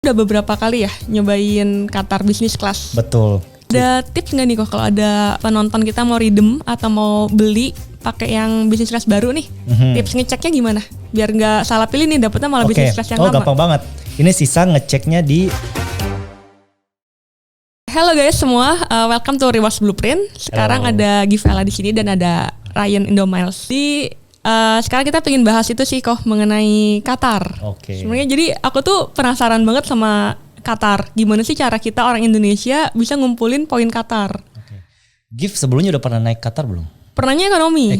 Udah beberapa kali ya nyobain Qatar Business Class. Betul. Ada tips nggak nih kok kalau ada penonton kita mau redeem atau mau beli pakai yang business class baru nih? Tips ngeceknya gimana? Biar nggak salah pilih nih, dapetnya malah business class yang lama. Gampang banget. Ini sisa ngeceknya di. Hello guys semua, welcome to Rewards Blueprint. Sekarang ada Givela di sini dan ada Ryan Indomiles. Sekarang kita pengen bahas itu sih kok mengenai Qatar. Sebenarnya jadi aku tuh penasaran banget sama Qatar. Gimana sih cara kita orang Indonesia bisa ngumpulin poin Qatar? Giv sebelumnya udah pernah naik Qatar belum? Pernahnya ekonomi.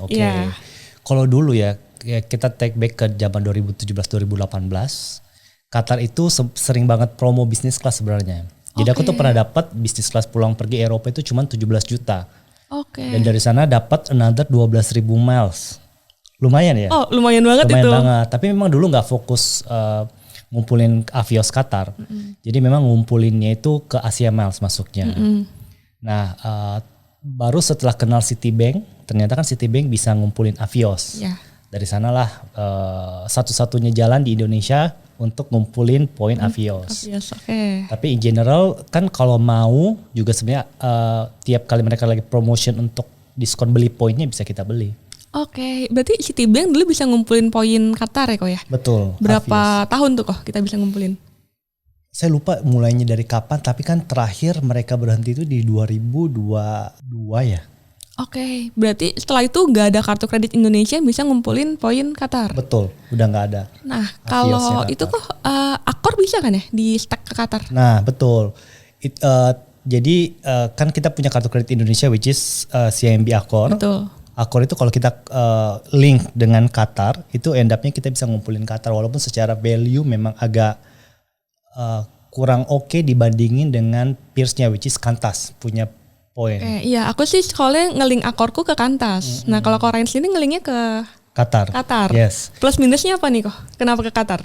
Oke. Yeah. Kalau dulu ya kita take back ke zaman 2017-2018, Qatar itu sering banget promo bisnis kelas sebenarnya. Jadi aku tuh pernah dapat bisnis kelas pulang pergi Eropa itu cuma 17 juta. Dan dari sana dapat another 12.000 miles. Lumayan ya? Oh, lumayan banget itu. Lumayan banget. Tapi memang dulu nggak fokus ngumpulin Avios Qatar. Jadi memang ngumpulinnya itu ke Asia Miles masuknya. Nah, baru setelah kenal Citibank, ternyata kan Citibank bisa ngumpulin Avios. Dari sanalah satu-satunya jalan di Indonesia untuk ngumpulin poin Avios. Tapi in general kan kalau mau juga sebenarnya tiap kali mereka lagi promotion untuk diskon beli poinnya bisa kita beli. Berarti Citibank dulu bisa ngumpulin poin Qatar ya kok ya? Betul. Berapa tahun tuh kok kita bisa ngumpulin? Saya lupa mulainya dari kapan, tapi kan terakhir mereka berhenti itu di 2022 ya. Berarti setelah itu nggak ada kartu kredit Indonesia yang bisa ngumpulin poin Qatar? Betul, udah nggak ada. Nah kalau itu kok Accor bisa kan ya di stack ke Qatar? Nah betul. Jadi kan kita punya kartu kredit Indonesia which is CIMB Accor. Betul. Accor itu kalau kita link dengan Qatar itu end up-nya kita bisa ngumpulin Qatar walaupun secara value memang agak kurang oke dibandingin dengan peers-nya which is Qantas punya poin. Iya, aku sih sekolahnya ngelink Accorku ke Qantas. Nah kalau Ryan sini ngelinknya ke Qatar. Yes. Plus minusnya apa nih kok? Kenapa ke Qatar?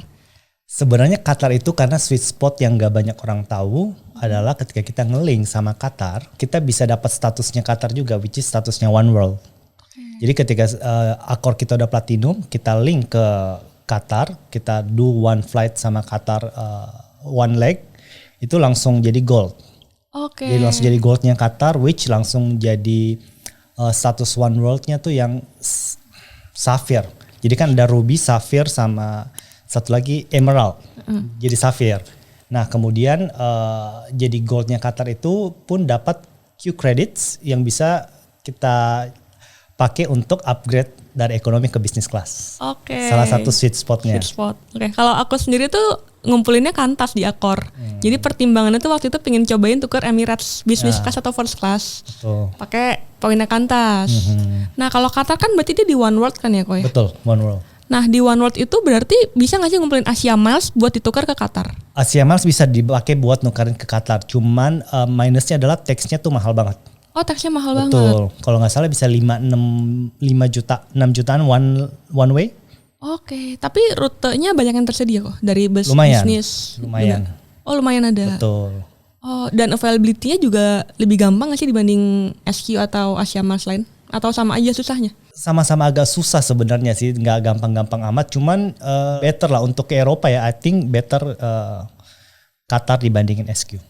Sebenarnya Qatar itu karena sweet spot yang gak banyak orang tahu adalah ketika kita ngelink sama Qatar, kita bisa dapat statusnya Qatar juga which is statusnya One World. Jadi ketika Accor kita udah platinum, kita link ke Qatar, kita do one flight sama Qatar one leg, itu langsung jadi gold. Jadi langsung jadi goldnya Qatar, which langsung jadi status One World-nya tuh yang Sapphire. Jadi kan ada Ruby, Sapphire sama satu lagi Emerald, jadi Sapphire. Nah kemudian jadi goldnya Qatar itu pun dapat Q credits yang bisa kita pakai untuk upgrade dari ekonomi ke business class. Salah satu sweet spotnya. Kalau aku sendiri tuh ngumpulinnya Qantas di Accor. Jadi pertimbangannya tuh waktu itu pengen cobain tuker Emirates business class atau first class. Pakai poinnya Qantas. Nah kalau Qatar kan berarti dia di One World kan ya Koy? Betul, One World. Nah di One World itu berarti bisa gak sih ngumpulin Asia Miles buat ditukar ke Qatar? Asia Miles bisa dipakai buat nukarin ke Qatar. Cuman minusnya adalah taxnya tuh mahal banget. Taxnya mahal banget. Betul. Kalau nggak salah bisa 6 jutaan one way. Tapi rutenya banyak yang tersedia kok dari bisnis. Lumayan. Lumayan ada. Betul. Dan availability-nya juga lebih gampang nggak sih dibanding SQ atau Asia Miles lain? Atau sama aja susahnya? Sama-sama agak susah sebenarnya sih, nggak gampang-gampang amat. Cuman better lah untuk ke Eropa ya. I think better Qatar dibandingin SQ.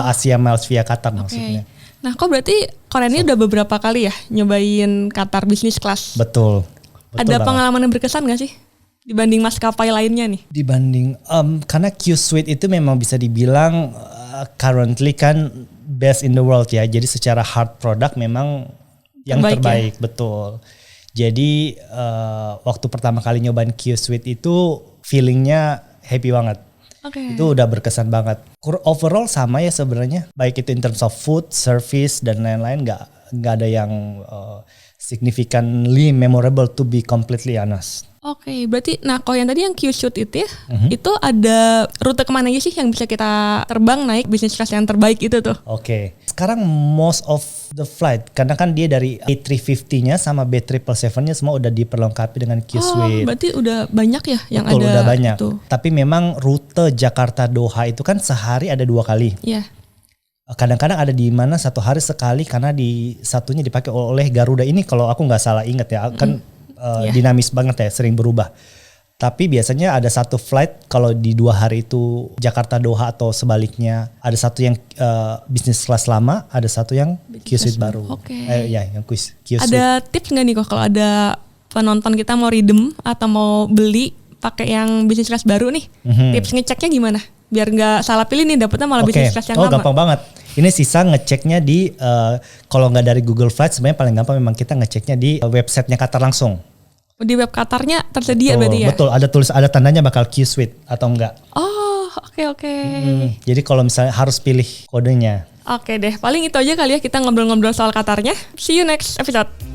Asia Miles via Qatar maksudnya. Nah kok berarti Korea ini udah beberapa kali ya nyobain Qatar Business Class? Betul ada pengalaman yang berkesan gak sih dibanding maskapai lainnya nih? Dibanding, karena Q-Suite itu memang bisa dibilang currently kan best in the world ya. Jadi secara hard product memang yang terbaik ya? Betul. Jadi waktu pertama kali nyobain Q-Suite itu feelingnya happy banget. Itu udah berkesan banget. Overall sama ya sebenarnya. Baik itu in terms of food, service dan lain-lain nggak ada yang significantly memorable to be completely honest. Berarti kalau yang tadi yang Q-Shoot itu ya, itu ada rute kemana aja sih yang bisa kita terbang naik business class yang terbaik itu tuh? Sekarang most of the flight, karena kan dia dari A350-nya sama B777-nya semua udah diperlengkapi dengan Q-Suite. Berarti udah banyak ya yang Betul, ada. Udah banyak. Itu. Tapi memang rute Jakarta Doha itu kan sehari ada 2 kali. Iya. Kadang-kadang ada di mana satu hari sekali karena di satunya dipakai oleh Garuda ini kalau aku nggak salah ingat ya kan dinamis banget ya, sering berubah. Tapi biasanya ada satu flight kalau di 2 hari itu Jakarta Doha atau sebaliknya. Ada satu yang business class lama, ada satu yang Q-Suite baru. Oke. Ya, yang Q-Suite. Ada tips nggak nih kok kalau ada penonton kita mau redeem atau mau beli pakai yang business class baru nih? Tips ngeceknya gimana? Biar nggak salah pilih nih, dapetnya malah business class yang lama. Gampang banget. Ini sisa ngeceknya di kalau nggak dari Google Flights, sebenarnya paling gampang memang kita ngeceknya di websitenya Qatar langsung. Di web Qatarnya tersedia berarti ya? Betul, ada tandanya bakal Q-Suite atau enggak. Oh, oke. Jadi kalau misalnya harus pilih kodenya. Oke deh, paling itu aja kali ya kita ngobrol-ngobrol soal Qatarnya. See you next episode.